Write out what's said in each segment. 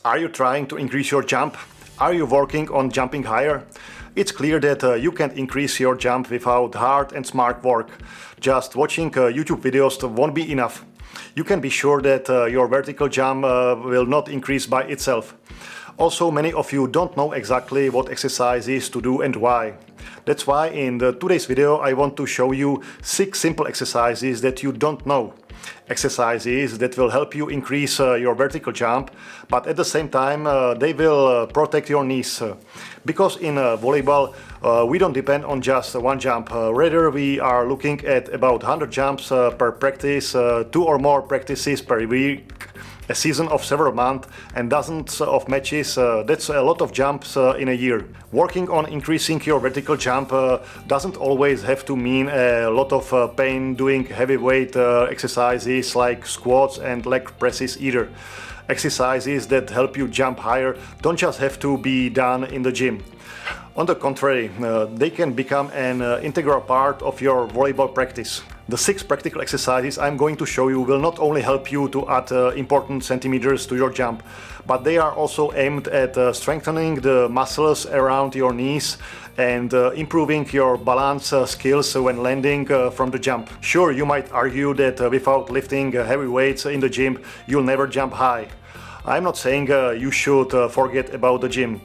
Are you trying to increase your jump? Are you working on jumping higher? It's clear that you can't increase your jump without hard and smart work. Just watching YouTube videos won't be enough. You can be sure that your vertical jump will not increase by itself. Also, many of you don't know exactly what exercises to do and why. That's why in today's video I want to show you 6 simple exercises that you don't know. Exercises that will help you increase your vertical jump, but at the same time they will protect your knees. Because in volleyball we don't depend on just one jump. Rather, we are looking at about 100 jumps per practice, 2 or more practices per week, a season of several months and dozens of matches. That's a lot of jumps in a year. Working on increasing your vertical jump doesn't always have to mean a lot of pain doing heavyweight exercises like squats and leg presses either. Exercises that help you jump higher don't just have to be done in the gym. On the contrary, they can become an integral part of your volleyball practice. The 6 practical exercises I'm going to show you will not only help you to add important centimeters to your jump, but they are also aimed at strengthening the muscles around your knees and improving your balance skills when landing from the jump. Sure, you might argue that without lifting heavy weights in the gym, you'll never jump high. I'm not saying you should forget about the gym.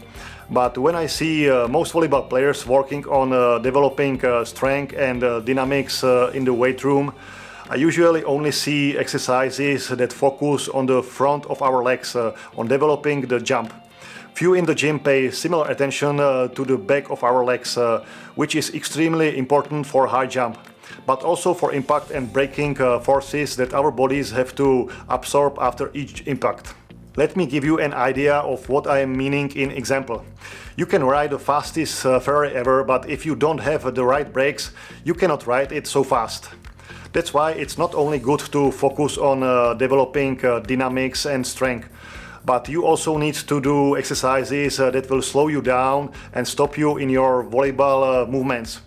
But when I see most volleyball players working on developing strength and dynamics in the weight room, I usually only see exercises that focus on the front of our legs, on developing the jump. Few in the gym pay similar attention to the back of our legs, which is extremely important for high jump, but also for impact and braking forces that our bodies have to absorb after each impact. Let me give you an idea of what I am meaning in example. You can ride the fastest Ferrari ever, but if you don't have the right brakes, you cannot ride it so fast. That's why it's not only good to focus on developing dynamics and strength, but you also need to do exercises that will slow you down and stop you in your volleyball movements.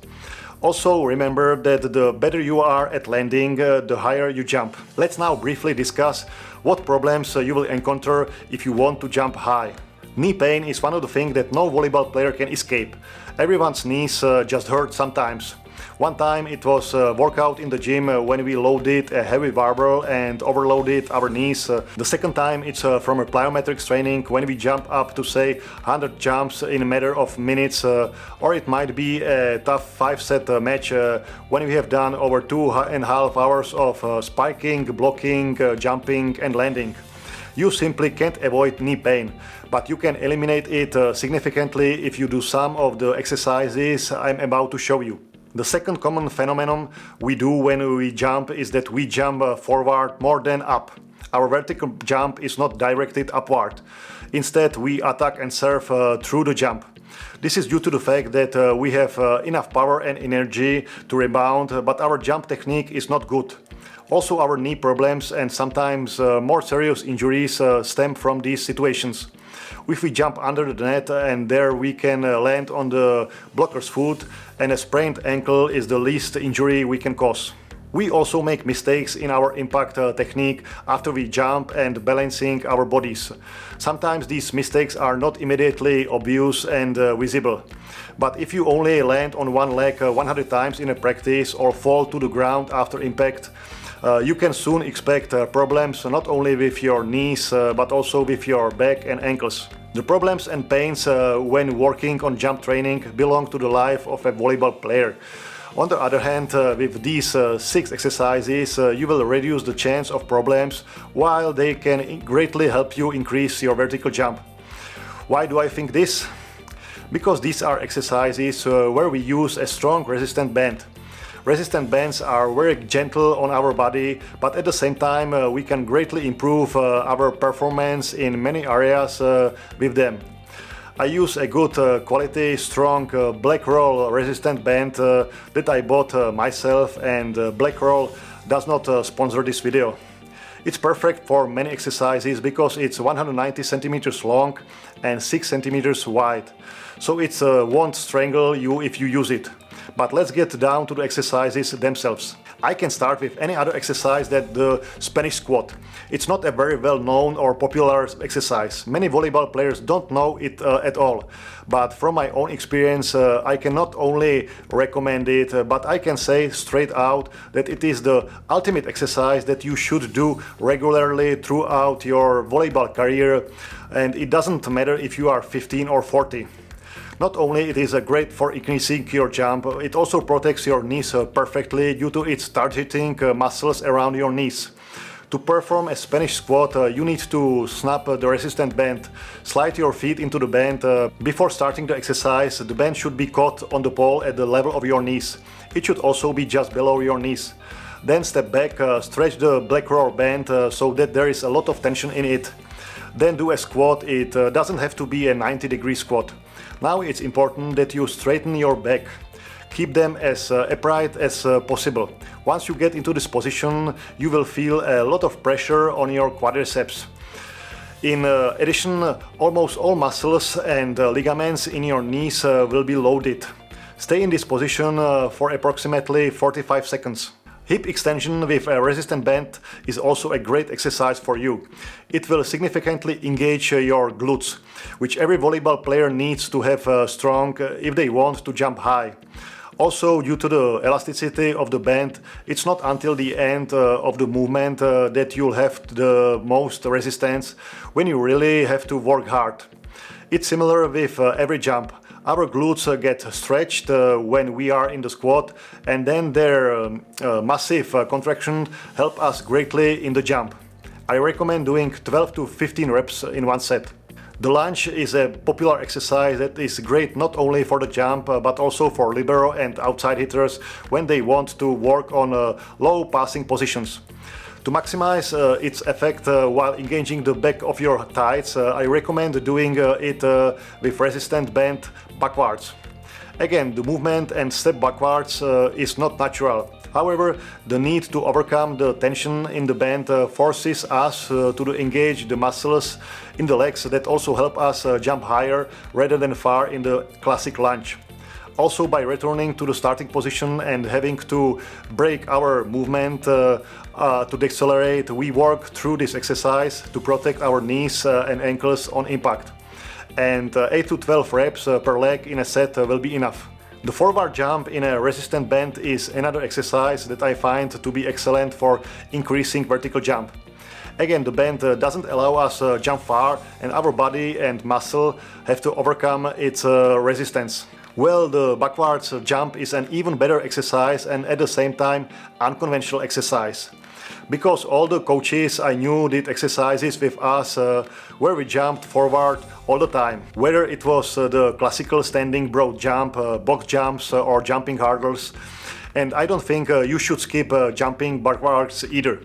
Also remember that the better you are at landing, the higher you jump. Let's now briefly discuss what problems you will encounter if you want to jump high. Knee pain is one of the things that no volleyball player can escape. Everyone's knees just hurt sometimes. One time it was a workout in the gym when we loaded a heavy barbell and overloaded our knees. The second time it's from a plyometrics training when we jump up to say 100 jumps in a matter of minutes, or it might be a tough 5-set match when we have done over 2.5 hours of spiking, blocking, jumping and landing. You simply can't avoid knee pain, but you can eliminate it significantly if you do some of the exercises I'm about to show you. The second common phenomenon we do when we jump is that we jump forward more than up. Our vertical jump is not directed upward. Instead, we attack and serve through the jump. This is due to the fact that we have enough power and energy to rebound, but our jump technique is not good. Also, our knee problems and sometimes more serious injuries stem from these situations. If we jump under the net and there we can land on the blocker's foot, and a sprained ankle is the least injury we can cause. We also make mistakes in our impact technique after we jump and balancing our bodies. Sometimes these mistakes are not immediately obvious and visible. But if you only land on one leg 100 times in a practice or fall to the ground after impact, you can soon expect problems not only with your knees but also with your back and ankles. The problems and pains when working on jump training belong to the life of a volleyball player. On the other hand, with these 6 exercises, you will reduce the chance of problems while they can greatly help you increase your vertical jump. Why do I think this? Because these are exercises where we use a strong resistant band. Resistant bands are very gentle on our body, but at the same time we can greatly improve our performance in many areas with them. I use a good quality, strong black roll resistant band that I bought myself, and Black Roll does not sponsor this video. It's perfect for many exercises because it's 190 centimeters long and 6 centimeters wide, so it won't strangle you if you use it. But let's get down to the exercises themselves. I can start with any other exercise than the Spanish squat. It's not a very well known or popular exercise. Many volleyball players don't know it at all. But from my own experience, I can not only recommend it, but I can say straight out that it is the ultimate exercise that you should do regularly throughout your volleyball career, and it doesn't matter if you are 15 or 40. Not only it is great for increasing your jump, it also protects your knees perfectly due to its targeting muscles around your knees. To perform a Spanish squat, you need to snap the resistant band. Slide your feet into the band. Before starting the exercise, the band should be caught on the pole at the level of your knees. It should also be just below your knees. Then step back, stretch the black roll band so that there is a lot of tension in it. Then do a squat. It doesn't have to be a 90-degree squat. Now it's important that you straighten your back. Keep them as upright as possible. Once you get into this position, you will feel a lot of pressure on your quadriceps. In addition, almost all muscles and ligaments in your knees will be loaded. Stay in this position for approximately 45 seconds. Hip extension with a resistant band is also a great exercise for you. It will significantly engage your glutes, which every volleyball player needs to have strong if they want to jump high. Also, due to the elasticity of the band, it's not until the end of the movement that you'll have the most resistance when you really have to work hard. It's similar with every jump. Our glutes get stretched when we are in the squat, and then their massive contraction help us greatly in the jump. I recommend doing 12 to 15 reps in one set. The lunge is a popular exercise that is great not only for the jump but also for libero and outside hitters when they want to work on low passing positions. To maximize its effect while engaging the back of your thighs, I recommend doing it with resistant band backwards. Again, the movement and step backwards is not natural. However, the need to overcome the tension in the band forces us to engage the muscles in the legs that also help us jump higher rather than far in the classic lunge. Also, by returning to the starting position and having to break our movement to decelerate, we work through this exercise to protect our knees and ankles on impact. And 8 to 12 reps per leg in a set will be enough. The forward jump in a resistant band is another exercise that I find to be excellent for increasing vertical jump. Again, the band doesn't allow us jump far, and our body and muscle have to overcome its resistance. Well, the backwards jump is an even better exercise and at the same time unconventional exercise. Because all the coaches I knew did exercises with us where we jumped forward all the time. Whether it was the classical standing broad jump, box jumps or jumping hurdles. And I don't think you should skip jumping backwards either.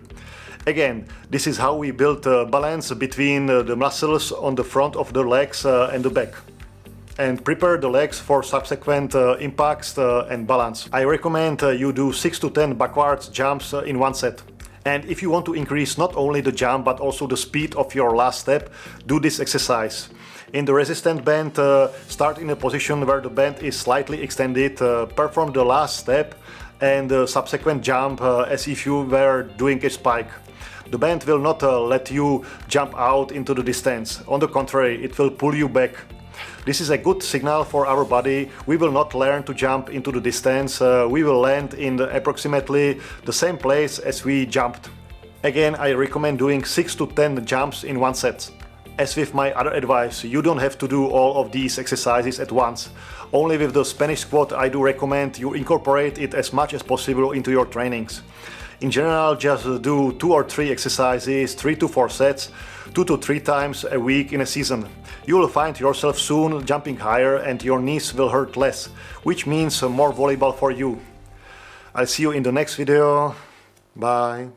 Again, this is how we build balance between the muscles on the front of the legs and the back, and prepare the legs for subsequent impacts and balance. I recommend you do 6 to 10 backwards jumps in one set. And if you want to increase not only the jump but also the speed of your last step, do this exercise. In the resistant band, start in a position where the band is slightly extended, perform the last step and the subsequent jump as if you were doing a spike. The band will not let you jump out into the distance. On the contrary, it will pull you back. This is a good signal for our body. We will not learn to jump into the distance. We will land in approximately the same place as we jumped. Again, I recommend doing 6 to 10 jumps in one set. As with my other advice, you don't have to do all of these exercises at once. Only with the Spanish squat I do recommend you incorporate it as much as possible into your trainings. In general, just do 2 or 3 exercises, 3 to 4 sets, 2 to 3 times a week in a season. You will find yourself soon jumping higher and your knees will hurt less, which means more volleyball for you. I'll see you in the next video. Bye.